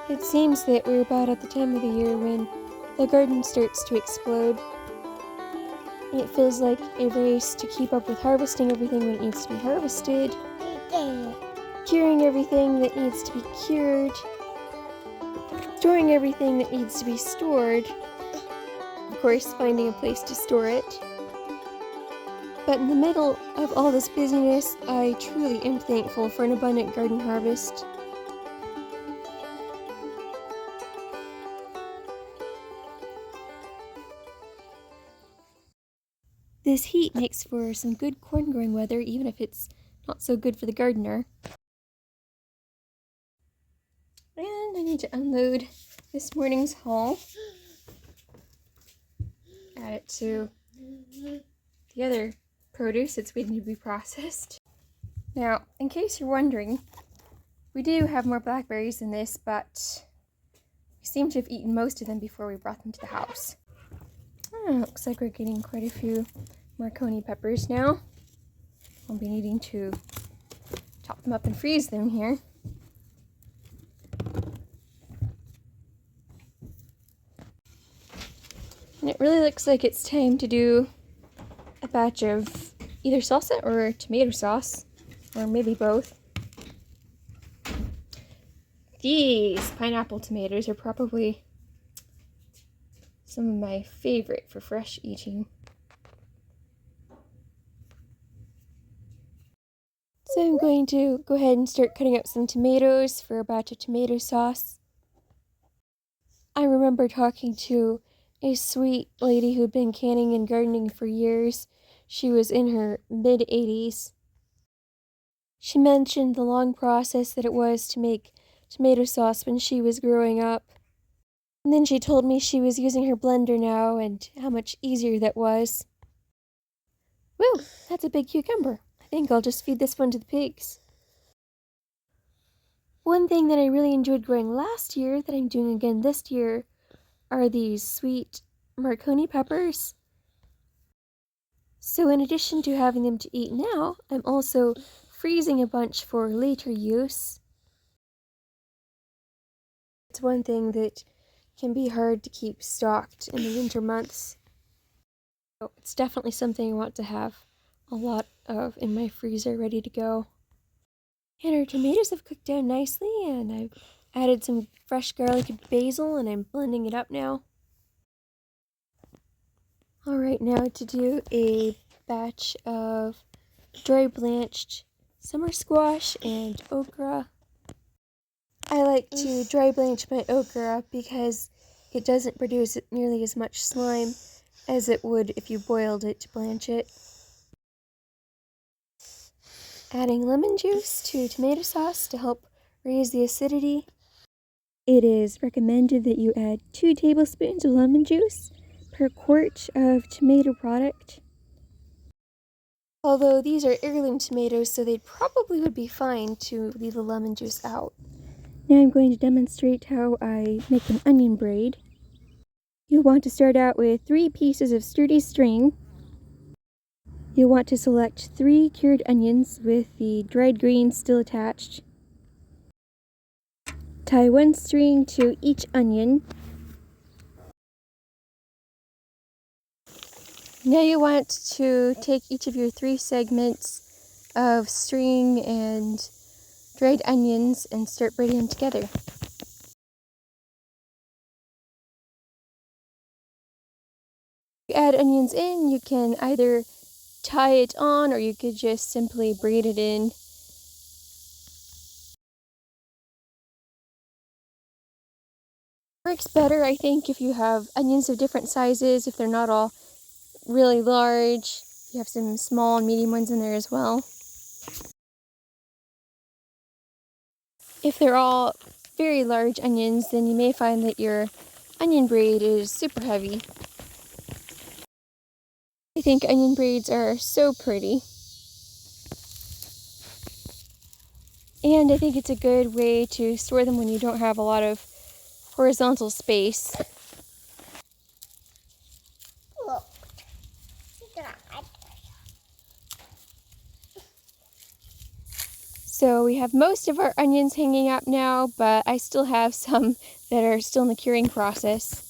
It seems that we're about at the time of the year when the garden starts to explode. And it feels like a race to keep up with harvesting everything when it needs to be harvested, curing everything that needs to be cured, storing everything that needs to be stored, of course finding a place to store it. But in the middle of all this busyness, I truly am thankful for an abundant garden harvest. This heat makes for some good corn growing weather, even if it's not so good for the gardener. And I need to unload this morning's haul. Add it to the other produce that's waiting to be processed. Now, in case you're wondering, we do have more blackberries than this, but we seem to have eaten most of them before we brought them to the house. Looks like we're getting quite a few Marconi peppers now. I'll be needing to chop them up and freeze them here. And it really looks like it's time to do a batch of either salsa or tomato sauce, or maybe both. These pineapple tomatoes are probably some of my favorite for fresh eating. So I'm going to go ahead and start cutting up some tomatoes for a batch of tomato sauce. I remember talking to a sweet lady who'd been canning and gardening for years. She was in her mid-80s. She mentioned the long process that it was to make tomato sauce when she was growing up. And then she told me she was using her blender now and how much easier that was. Woo, that's a big cucumber. I think I'll just feed this one to the pigs. One thing that I really enjoyed growing last year that I'm doing again this year are these sweet Marconi peppers. So in addition to having them to eat now, I'm also freezing a bunch for later use. It's one thing that can be hard to keep stocked in the winter months. So it's definitely something I want to have a lot of in my freezer ready to go. And our tomatoes have cooked down nicely, and I've added some fresh garlic and basil, and I'm blending it up now. Alright, now to do a batch of dry blanched summer squash and okra. I like to dry blanch my okra because it doesn't produce nearly as much slime as it would if you boiled it to blanch it. Adding lemon juice to tomato sauce to help raise the acidity. It is recommended that you add 2 tablespoons of lemon juice per quart of tomato product. Although these are heirloom tomatoes, so they probably would be fine to leave the lemon juice out. Now I'm going to demonstrate how I make an onion braid. You'll want to start out with 3 pieces of sturdy string. You'll want to select 3 cured onions with the dried greens still attached. Tie 1 string to each onion. Now you want to take each of your 3 segments of string and dried onions and start braiding them together. You add onions in, you can either tie it on or you could just simply braid it in. Works better, I think, if you have onions of different sizes, if they're not all really large. You have some small and medium ones in there as well. If they're all very large onions, then you may find that your onion braid is super heavy. I think onion braids are so pretty. And I think it's a good way to store them when you don't have a lot of horizontal space. So we have most of our onions hanging up now, but I still have some that are still in the curing process.